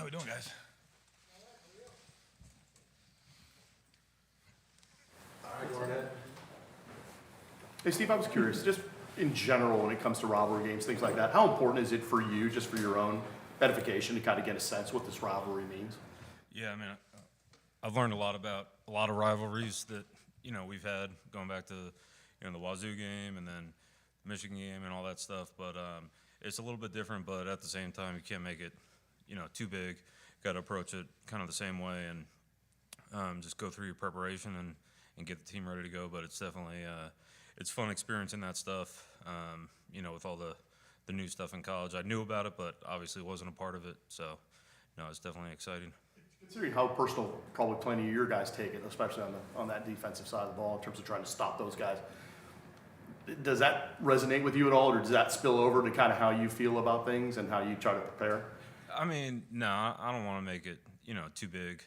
How we doing, guys? Hey, Steve, I was curious, just in general, when it comes to rivalry games, things like that, how important is it for you, just for your own edification, to kind of get a sense what this rivalry means? Yeah, I mean, I've learned a lot about a lot of rivalries that, we've had going back to, the Wazoo game and then the Michigan game and all that stuff. But it's a little bit different, but at the same time, you can't make it, too big. Got to approach it kind of the same way and just go through your preparation and get the team ready to go. But it's definitely it's fun experiencing that stuff, with all the new stuff in college. I knew about it, but obviously wasn't a part of it. So, no, it's definitely exciting. Considering how personal probably plenty of your guys take it, especially on that defensive side of the ball in terms of trying to stop those guys, does that resonate with you at all, or does that spill over to kind of how you feel about things and how you try to prepare? I mean, no, I don't want to make it, too big.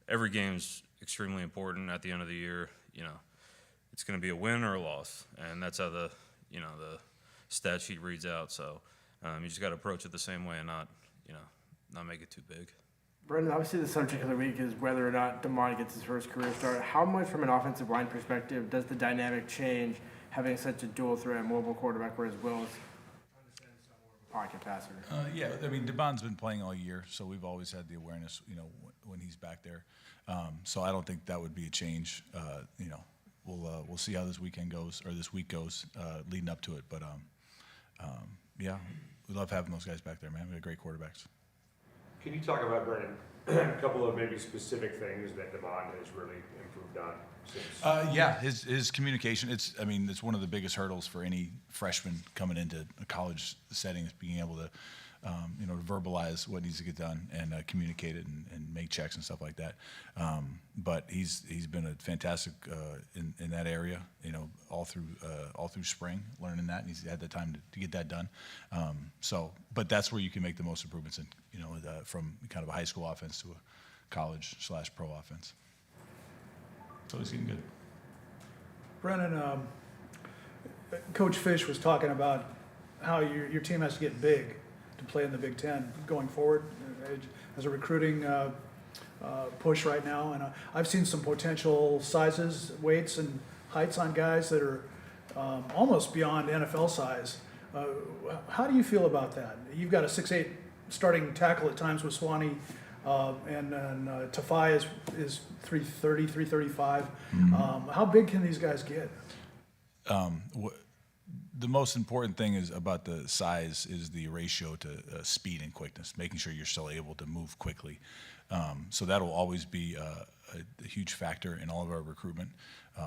Every game's extremely important at the end of the year. It's going to be a win or a loss, and that's how the stat sheet reads out. So you just got to approach it the same way and not make it too big. Brennan, obviously the subject of the week is whether or not DeMond gets his first career start. How much from an offensive line perspective does the dynamic change having such a dual threat mobile quarterback, whereas Will's pocket passer? Yeah, I mean, DeBond's been playing all year, so we've always had the awareness, when he's back there. So I don't think that would be a change. We'll see how this weekend goes, or this week goes, leading up to it. But yeah, we love having those guys back there, man. We got great quarterbacks. Can you talk about, Brennan, a couple of maybe specific things that DeMond has really improved on since? Yeah, his communication. It's one of the biggest hurdles for any freshman coming into a college setting is being able to, to verbalize what needs to get done and communicate it and make checks and stuff like that. But he's been a fantastic in that area. All through spring, learning that, and he's had the time to get that done. But that's where you can make the most improvements in, from kind of a high school offense to a college/pro offense. So he's getting good. Brennan, Coach Fish was talking about how your team has to get big to play in the Big Ten going forward as a recruiting push right now. And I've seen some potential sizes, weights, and heights on guys that are almost beyond NFL size. How do you feel about that? You've got a 6'8" starting tackle at times with Swanee, and Tafai is 330, 335. Mm-hmm. How big can these guys get? The most important thing is about the size is the ratio to speed and quickness, making sure you're still able to move quickly. So that'll always be a huge factor in all of our recruitment,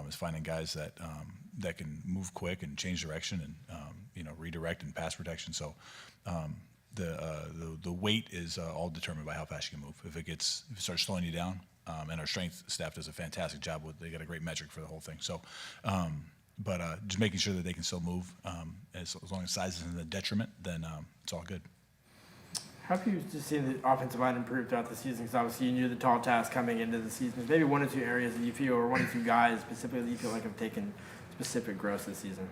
is finding guys that can move quick and change direction and redirect and pass protection. So the weight is all determined by how fast you can move. If it starts slowing you down, and our strength staff does a fantastic job they got a great metric for the whole thing. So. But just making sure that they can still move, as long as size isn't a detriment, then it's all good. How have you just seen the offensive line improve throughout the season? Because obviously you knew the tall task coming into the season. Maybe one or two areas that you feel, or one or two guys specifically that you feel like have taken specific growth this season.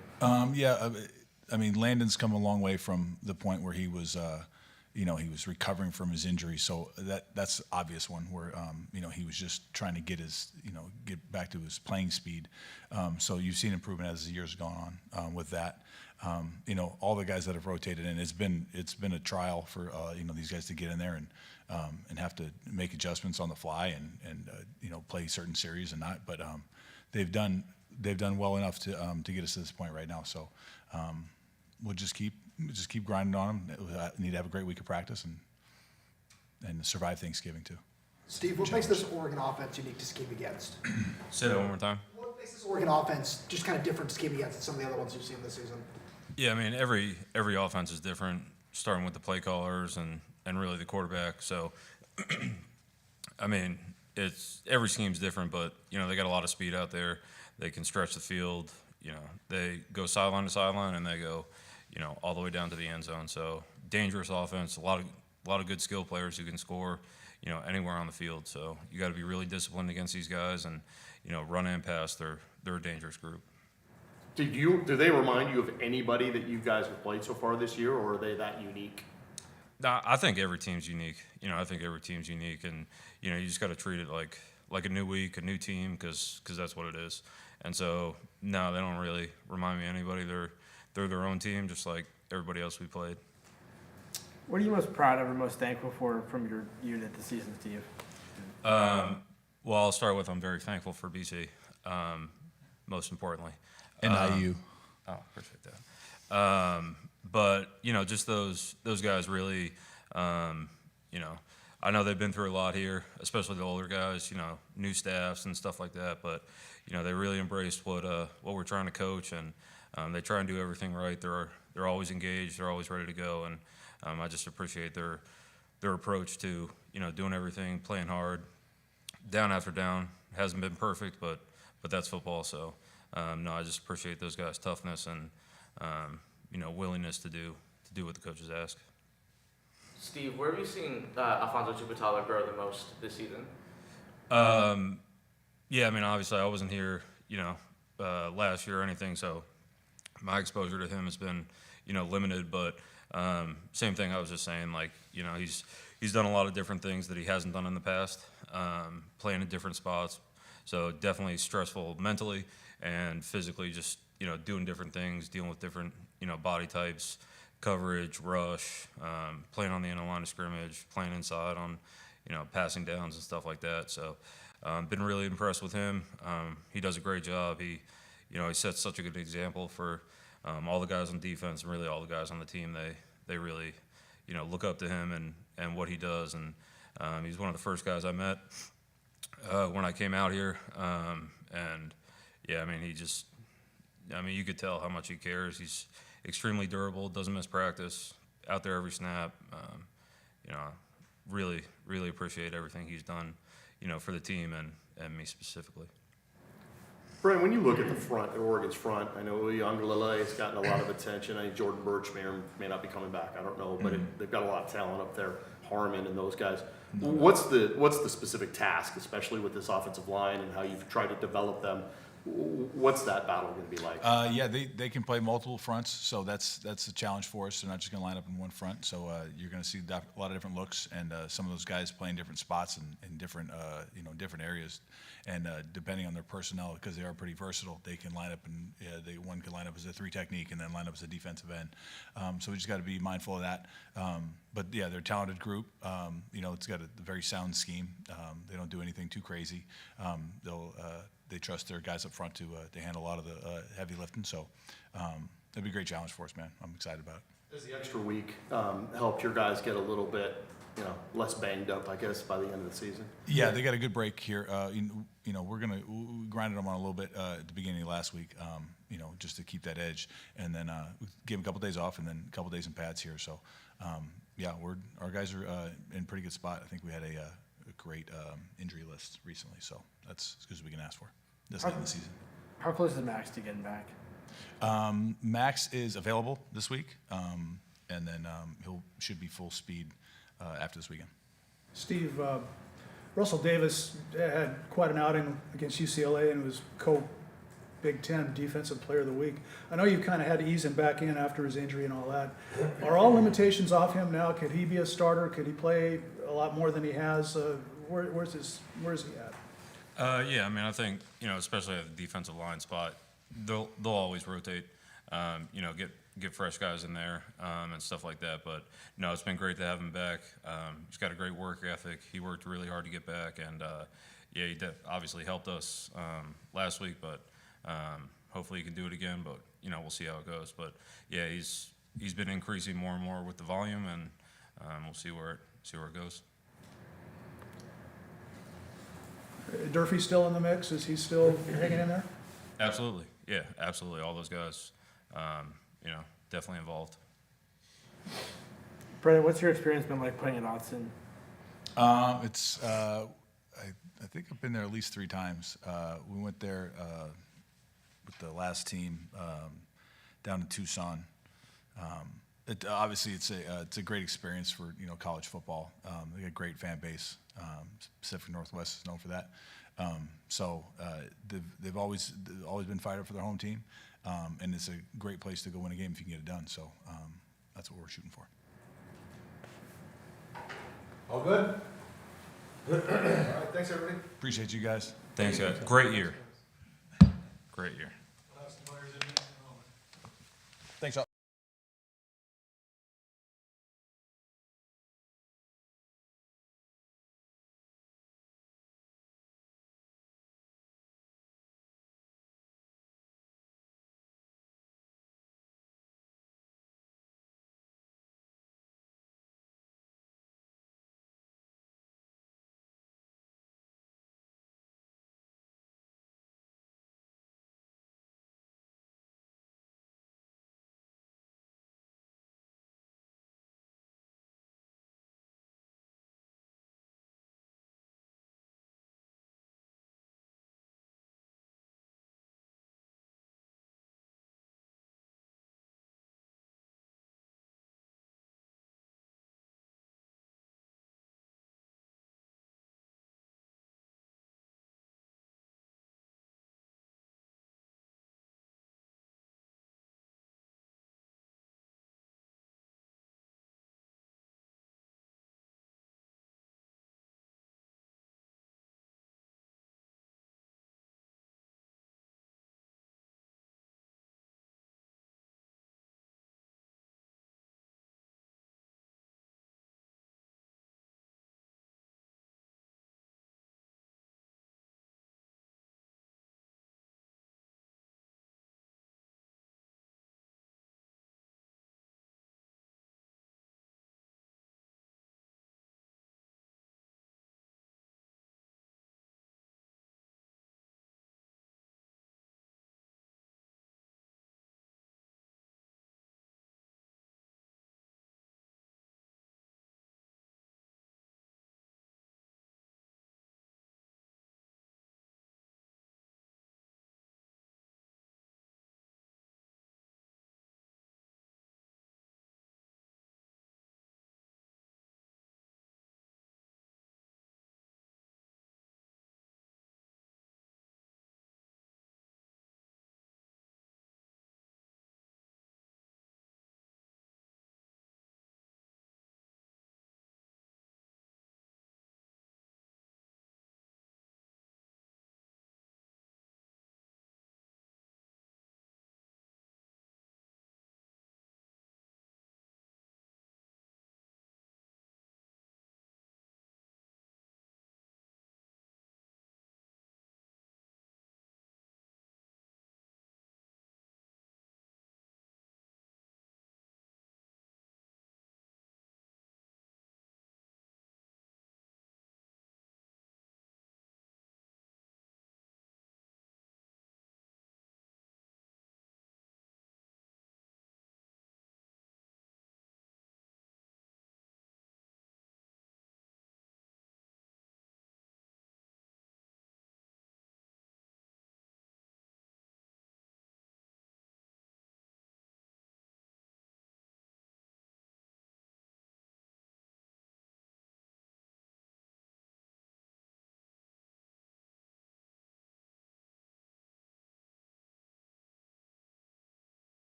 Landon's come a long way from the point where he was, he was recovering from his injury. So that's the obvious one where, he was just trying to get get back to his playing speed. So you've seen improvement as the years have gone on with that. All the guys that have rotated in, it's been a trial for these guys to get in there and have to make adjustments on the fly and play certain series and not. But they've done well enough to get us to this point right now. So we'll just keep grinding on them. We need to have a great week of practice and survive Thanksgiving too. Steve, what makes this Oregon offense unique to scheme against? Say that one more time. What makes this Oregon offense just kind of different to scheme against than some of the other ones you've seen this season? Yeah, I mean, every offense is different, starting with the play callers and really the quarterback. So, I mean, every scheme's different, but, they got a lot of speed out there. They can stretch the field. They go sideline to sideline, and they go, all the way down to the end zone. So, dangerous offense, a lot of good skill players who can score, anywhere on the field. So, you got to be really disciplined against these guys and, run and pass. They're a dangerous group. Do they remind you of anybody that you guys have played so far this year, or are they that unique? I think every team's unique. I think every team's unique, and you just got to treat it like a new week, a new team, because that's what it is. And so, no, they don't really remind me of anybody. They're their own team, just like everybody else we played. What are you most proud of or most thankful for from your unit this season, Steve? Well, I'll start with I'm very thankful for BC, most importantly. And IU. Oh, appreciate that. But just those guys really, I know they've been through a lot here, especially the older guys, new staffs and stuff like that. But they really embraced what we're trying to coach, and they try and do everything right. They're always engaged. They're always ready to go, and I just appreciate their approach to doing everything, playing hard, down after down. Hasn't been perfect, but that's football. So no, I just appreciate those guys' toughness and willingness to do what the coaches ask. Steve, where have you seen Alphonzo Tuputala grow the most this season? Yeah, I mean, obviously I wasn't here, last year or anything, so my exposure to him has been, limited. But same thing I was just saying, he's done a lot of different things that he hasn't done in the past, playing in different spots. So definitely stressful mentally and physically, just doing different things, dealing with different body types, coverage, rush, playing on the inner line of scrimmage, playing inside on passing downs and stuff like that. So been really impressed with him. He does a great job. He sets such a good example for all the guys on defense and really all the guys on the team. They really look up to him and what he does. And he's one of the first guys I met when I came out here. And yeah, I mean, you could tell how much he cares. He's extremely durable, doesn't miss practice, out there every snap. Really, really appreciate everything he's done, for the team and me specifically. Brian, when you look at the front, Oregon's front, I know Uiagalelei has gotten a lot of attention. I think Jordan Birch may or may not be coming back. I don't know, but they've got a lot of talent up there. Harmon and those guys. What's the specific task, especially with this offensive line and how you've tried to develop them? What's that battle going to be like? Yeah, they can play multiple fronts, so that's a challenge for us. They're not just going to line up in one front, so you're going to see a lot of different looks, and some of those guys playing different spots in different different areas, and depending on their personnel, because they are pretty versatile, they can line up and one can line up as a 3 technique and then line up as a defensive end. So we just got to be mindful of that. But yeah, they're a talented group. It's got a very sound scheme. They don't do anything too crazy. They trust their guys up front to handle a lot of the heavy lifting. So it'll be a great challenge for us, man. I'm excited about it. Has the extra week helped your guys get a little bit, less banged up, I guess, by the end of the season? Yeah, they got a good break here. We grinded them on a little bit at the beginning of last week, just to keep that edge, and then give them a couple days off, and then a couple days in pads here. So, our guys are in a pretty good spot. I think we had a great injury list recently, so that's as good as we can ask for this late in the season. How close is Max to getting back? Max is available this week, and then should be full speed after this weekend. Steve, Russell Davis had quite an outing against UCLA and was co-Big Ten Defensive Player of the Week. I know you kind of had to ease him back in after his injury and all that. Are all limitations off him now? Could he be a starter? Could he play a lot more than he has? Where's he at? Yeah, I mean, I think, especially at the defensive line spot, they'll always rotate, get fresh guys in there and stuff like that. But, no, it's been great to have him back. He's got a great work ethic. He worked really hard to get back. And, he obviously helped us last week, but hopefully he can do it again. But, we'll see how it goes. But, yeah, he's been increasing more and more with the volume, and we'll see where it goes. Durfee's still in the mix? Is he still hanging in there? Absolutely. Yeah, absolutely. All those guys, definitely involved. Brennan, what's your experience been like playing at Autzen? It's I think I've been there at least 3 times. We went there with the last team down in Tucson. Obviously, it's a great experience for college football. They got a great fan base. Pacific Northwest is known for that. They've always been fired up for their home team, and it's a great place to go win a game if you can get it done. So that's what we're shooting for. All good? All right, thanks, everybody. Appreciate you guys. Thanks, guys. Great year. Great year. Thanks, y'all.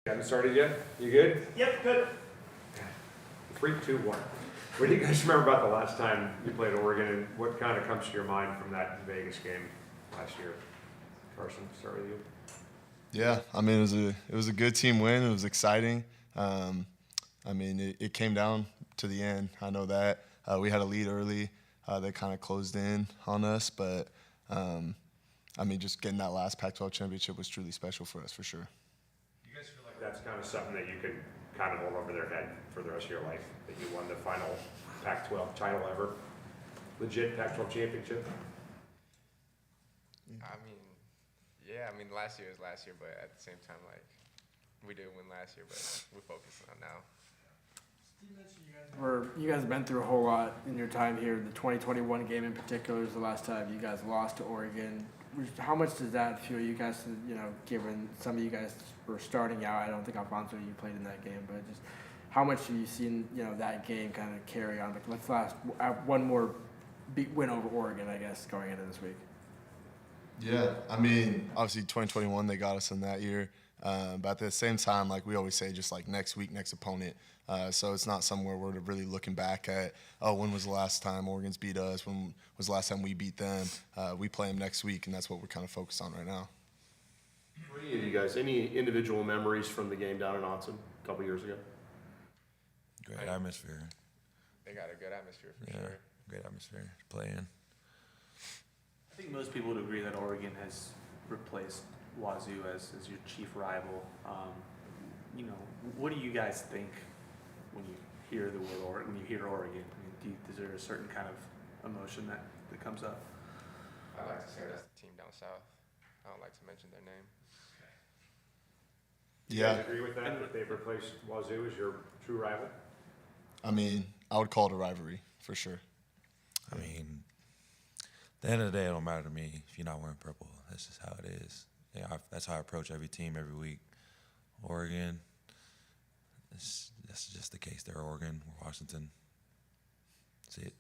Haven't started yet? You good? Yep, good. 3, 2, 1. What do you guys remember about the last time you played Oregon, and what kind of comes to your mind from that Vegas game last year? Carson, start with you. Yeah, I mean it was a good team win. It was exciting. I mean it came down to the end. I know that we had a lead early. They kind of closed in on us, but I mean just getting that last Pac-12 championship was truly special for us for sure. Do you guys feel like that's kind of something that you could kind of hold over their head for the rest of your life, that you won the final Pac-12 title ever? Legit Pac-12 championship? I mean, yeah, I mean, last year was last year, but at the same time, like, we did win last year, but we're focusing on now. You guys have been through a whole lot in your time here. The 2021 game in particular is the last time you guys lost to Oregon. How much does that fuel you guys, given some of you guys were starting out? I don't think Alphonzo, you played in that game, but just how much have you seen, that game kind of carry on? Let's one more win over Oregon, I guess, going into this week. Yeah, I mean, obviously 2021 they got us in that year, but at the same time, like we always say, just like next week, next opponent. So it's not somewhere we're really looking back at, oh, when was the last time Oregon's beat us? When was the last time we beat them? We play them next week, and that's what we're kind of focused on right now. For any of you guys, any individual memories from the game down in Autzen a couple years ago? Great atmosphere. They got a good atmosphere for Yeah, sure. great atmosphere to play in. I think most people would agree that Oregon has replaced Wazoo as your chief rival. What do you guys think when you hear the word Oregon? When you hear Oregon, is there a certain kind of emotion that comes up? I like to say that's the team down south. I don't like to mention their name. You guys agree with that? That they've replaced Wazoo as your true rival? I mean, I would call it a rivalry for sure. I mean, at the end of the day, it don't matter to me if you're not wearing purple. That's just how it is. Yeah, that's how I approach every team every week. Oregon, that's just the case. They're Oregon, we're Washington. That's it.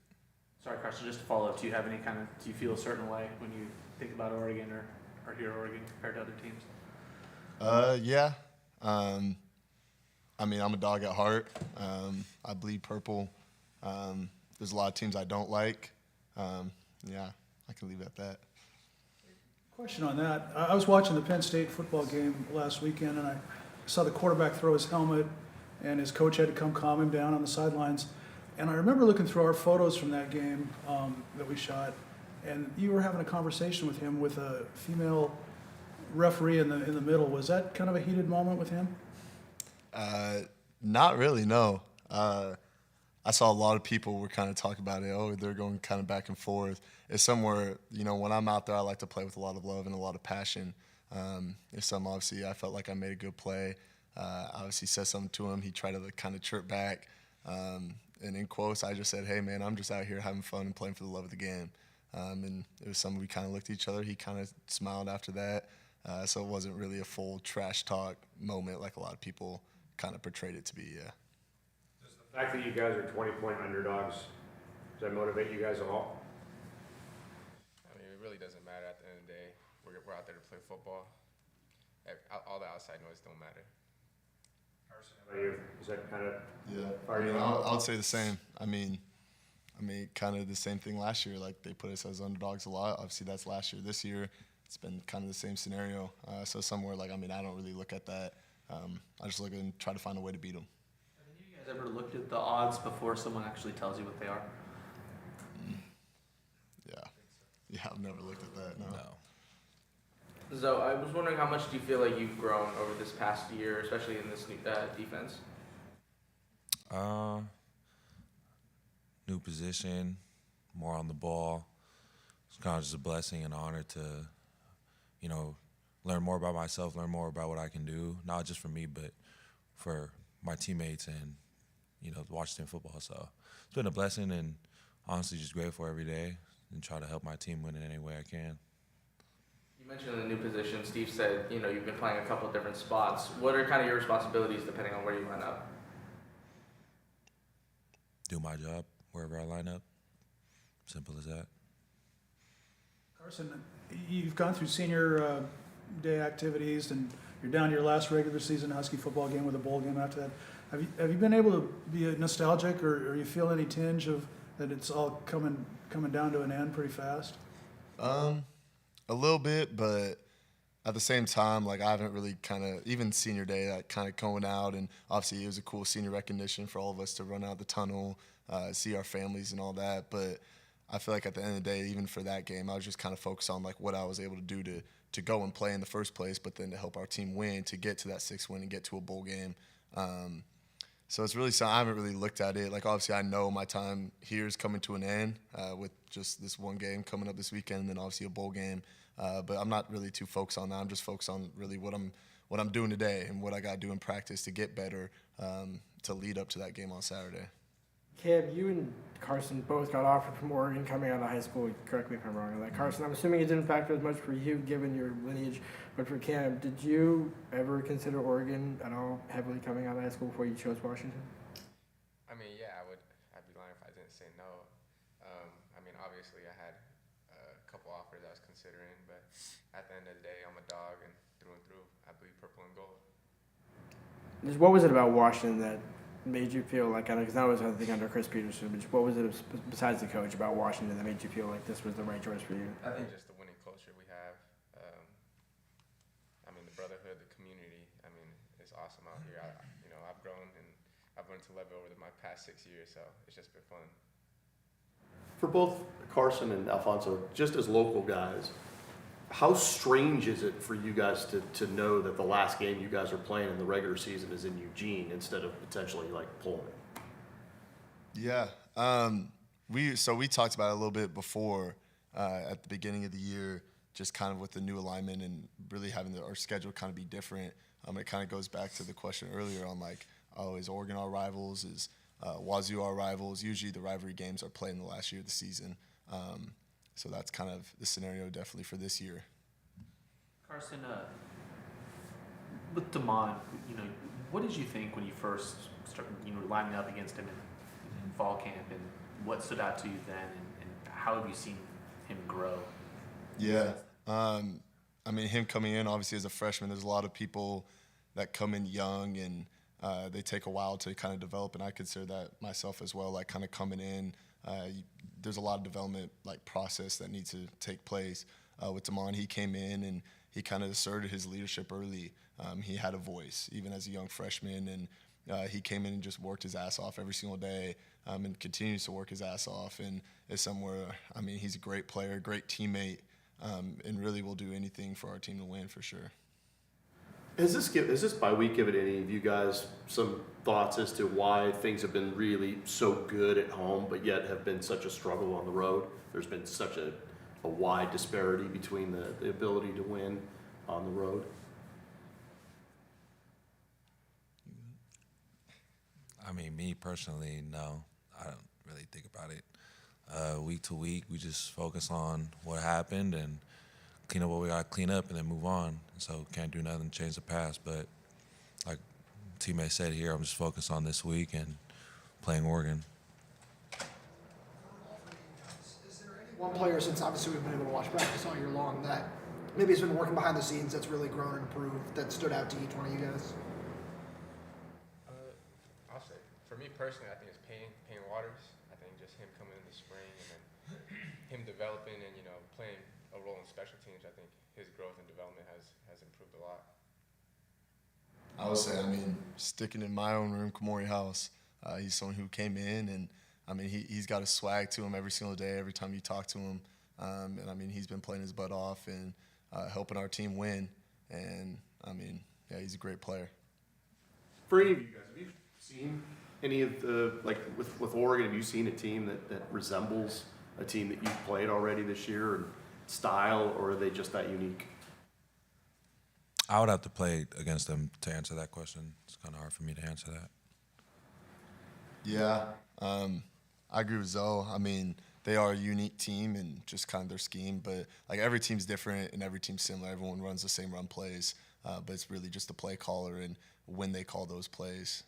Sorry, Carson, just to follow up, do you feel a certain way when you think about Oregon or hear Oregon compared to other teams? Yeah. I mean, I'm a dog at heart. I bleed purple. There's a lot of teams I don't like. Yeah, I can leave it at that. Question on that. I was watching the Penn State football game last weekend, and I saw the quarterback throw his helmet, and his coach had to come calm him down on the sidelines. And I remember looking through our photos from that game that we shot, and you were having a conversation with him with a female referee in the middle. Was that kind of a heated moment with him? Not really, no. I saw a lot of people were kind of talking about it. Oh, they're going kind of back and forth. It's somewhere, when I'm out there, I like to play with a lot of love and a lot of passion. If some, obviously, I felt like I made a good play. Obviously said something to him. He tried to kind of chirp back. And in quotes, I just said, hey, man, I'm just out here having fun and playing for the love of the game. And it was something we kind of looked at each other. He kind of smiled after that. So it wasn't really a full trash talk moment like a lot of people kind of portrayed it to be, yeah. Does the fact that you guys are 20-point underdogs, does that motivate you guys at all? I mean, it really doesn't matter at the end of the day. We're out there to play football. All the outside noise don't matter. Carson, how about you? Is that kind of Yeah, I mean, I would say the same. I mean, kind of the same thing last year. Like, they put us as underdogs a lot. Obviously, that's last year. This year, it's been kind of the same scenario. So somewhere, I don't really look at that. I just look and try to find a way to beat them. Have any of you guys ever looked at the odds before someone actually tells you what they are? Yeah, I've never looked at that, no. So I was wondering, how much do you feel like you've grown over this past year, especially in this new defense? New position, more on the ball. It's kind of just a blessing and honor to, learn more about myself, learn more about what I can do, not just for me, but for my teammates and, Washington football. So it's been a blessing, and honestly just grateful every day and try to help my team win in any way I can. You mentioned the new position. Steve said, you've been playing a couple of different spots. What are kind of your responsibilities depending on where you line up? Do my job wherever I line up. Simple as that. Carson, you've gone through senior day activities and You're down to your last regular season Husky football game with a bowl game after that. Have you been able to be nostalgic, or you feel any tinge of that it's all coming down to an end pretty fast? A little bit, but at the same time, like I haven't really even senior day, that kind of going out, and obviously it was a cool senior recognition for all of us to run out the tunnel, see our families and all that. But I feel like at the end of the day, even for that game, I was just kind of focused on like what I was able to do to go and play in the first place, but then to help our team win, to get to that 6th win and get to a bowl game. So it's really something I haven't really looked at it. Like obviously I know my time here is coming to an end with just this one game coming up this weekend, and then obviously a bowl game. But I'm not really too focused on that. I'm just focused on really what I'm doing today and what I got to do in practice to get better to lead up to that game on Saturday. Cam, you and Carson both got offered from Oregon coming out of high school. Correct me if I'm wrong on that. Carson, I'm assuming it didn't factor as much for you given your lineage, but for Cam, did you ever consider Oregon at all heavily coming out of high school before you chose Washington? I mean, yeah, I'd be lying if I didn't say no. I mean, obviously I had a couple offers I was considering, but at the end of the day, I'm a dog, and through, I bleed purple and gold. Just what was it about Washington that made you feel like, because that was, I think, under Chris Peterson, but what was it besides the coach about Washington that made you feel like this was the right choice for you? I think just the winning culture we have. I mean, the brotherhood, the community. I mean, it's awesome out here. I've grown and I've learned to love it over my past 6 years, so it's just been fun. For both Carson and Alphonzo, just as local guys, how strange is it for you guys to know that the last game you guys are playing in the regular season is in Eugene instead of potentially like Pullman? Yeah. We talked about it a little bit before at the beginning of the year, just kind of with the new alignment and really having our schedule kind of be different. It kind of goes back to the question earlier on like, oh, is Oregon our rivals? Is Wazoo our rivals? Usually the rivalry games are played in the last year of the season. So that's kind of the scenario definitely for this year. Carson, with Damon, what did you think when you first started, lining up against him in fall camp, and what stood out to you then, and how have you seen him grow? Yeah. I mean, him coming in, obviously, as a freshman, there's a lot of people that come in young and they take a while to kind of develop, and I consider that myself as well, like kind of coming in. There's a lot of development like process that needs to take place. With Damon, he came in and he kind of asserted his leadership early. He had a voice, even as a young freshman, and he came in and just worked his ass off every single day and continues to work his ass off. And is somewhere, I mean, he's a great player, great teammate, and really will do anything for our team to win for sure. Has this bye week given any of you guys some thoughts as to why things have been really so good at home, but yet have been such a struggle on the road? There's been such a wide disparity between the ability to win on the road. I mean, me personally, no. I don't really think about it. Week to week, we just focus on what happened and clean up what we got to clean up and then move on. So can't do nothing to change the past. But like teammate said here, I'm just focused on this week and playing Oregon. One player, since obviously we've been able to watch practice all year long, that maybe has been working behind the scenes that's really grown and improved, that stood out to each one of you guys? I'll say, for me personally, I think it's Payne Waters. I think just him coming in the spring and then him developing and, playing a role in special teams, I think his growth and development has improved a lot. I would say, I mean, sticking in my own room, Kamori House, he's someone who came in and, I mean, he's got a swag to him every single day, every time you talk to him. And, I mean, he's been playing his butt off and helping our team win. And, I mean, yeah, he's a great player. For any of you guys, have you seen any of the, like with Oregon, have you seen a team that resembles a team that you've played already this year in style, or are they just that unique? I would have to play against them to answer that question. It's kind of hard for me to answer that. Yeah, I agree with Zoe. I mean, they are a unique team and just kind of their scheme, but like every team's different and every team's similar. Everyone runs the same run plays, but it's really just the play caller and when they call those plays.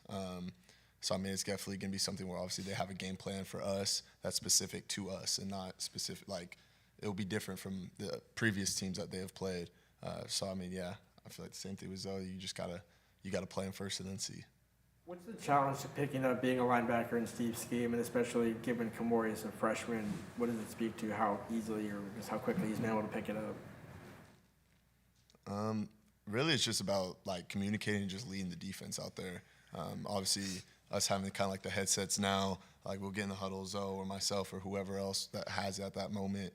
So, I mean, it's definitely going to be something where obviously they have a game plan for us that's specific to us and not specific, like, it'll be different from the previous teams that they have played. So, I mean, yeah, I feel like the same thing with Zoe. You gotta play him first and then see. What's the challenge to picking up being a linebacker in Steve's scheme, and especially given Kamori is a freshman? What does it speak to how easily or just how quickly he's been able to pick it up? Really, it's just about like communicating and just leading the defense out there. Obviously, us having kind of like the headsets now, like we'll get in the huddle, Zoe or myself or whoever else that has it at that moment,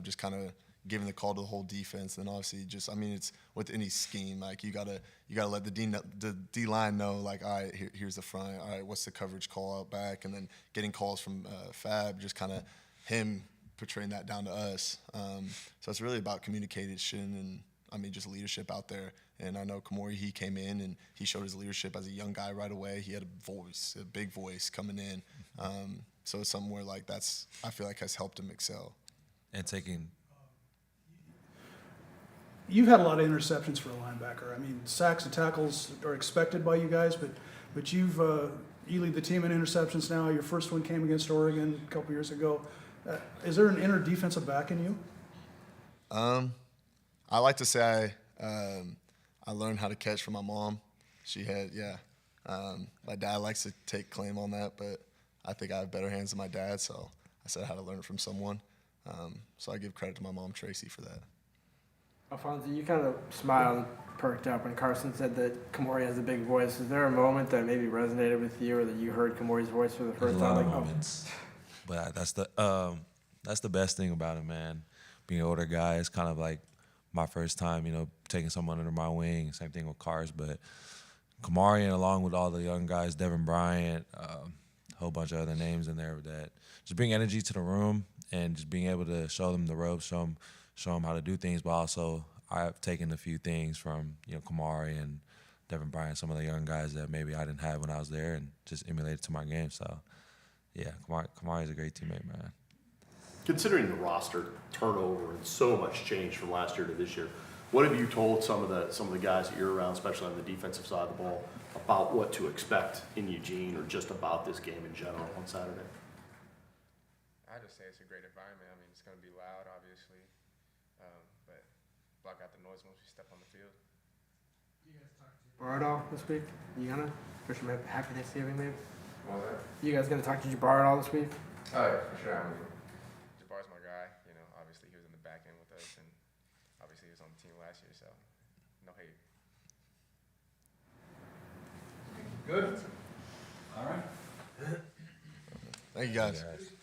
just kind of giving the call to the whole defense. And obviously, just it's with any scheme, like you gotta let the D line know, like, all right, here's the front. All right, what's the coverage call out back, and then getting calls from Fab, just kind of him portraying that down to us. So it's really about communication and just leadership out there. And I know Kamori, he came in and he showed his leadership as a young guy right away. He had a big voice coming in. So it's something where like I feel like has helped him excel. And taking You've had a lot of interceptions for a linebacker. I mean, sacks and tackles are expected by you guys, but you lead the team in interceptions now. Your first one came against Oregon a couple years ago. Is there an inner defensive back in you? I like to say I learned how to catch from my mom. She had, my dad likes to take claim on that, but I think I have better hands than my dad, so I said I had to learn it from someone. So I give credit to my mom, Tracy, for that. Alphonzo, you kind of smiled and perked up when Carson said that Kamori has a big voice. Is there a moment that maybe resonated with you or that you heard Kamori's voice for the There's first a lot time? of moments, but that's the best thing about it, man. Being an older guy, it's kind of like my first time, taking someone under my wing. Same thing with Cars, but Kamari, and along with all the young guys, Devin Bryant, a whole bunch of other names in there that just bring energy to the room and just being able to show them the ropes, show them how to do things. But also, I've taken a few things from Kamari and Devin Bryant, some of the young guys that maybe I didn't have when I was there, and just emulated to my game. So, yeah, Kamari is a great teammate, man. Considering the roster turnover and so much change from last year to this year, what have you told some of the guys that you're around, especially on the defensive side of the ball, about what to expect in Eugene or just about this game in general on Saturday? I just say it's a great environment. I mean, it's going to be loud, obviously, but block out the noise once we step on the field. Jabbar at all this week? You gonna? Wish him happy Thanksgiving, maybe? What was that? You guys gonna talk to Jabbar at all this week? Oh, yeah, for sure. I mean, Jabbar's my guy. Obviously he was in the back end with us, and obviously he was on the team last year, so no hate. Good. All right. Thank you, guys. Guys.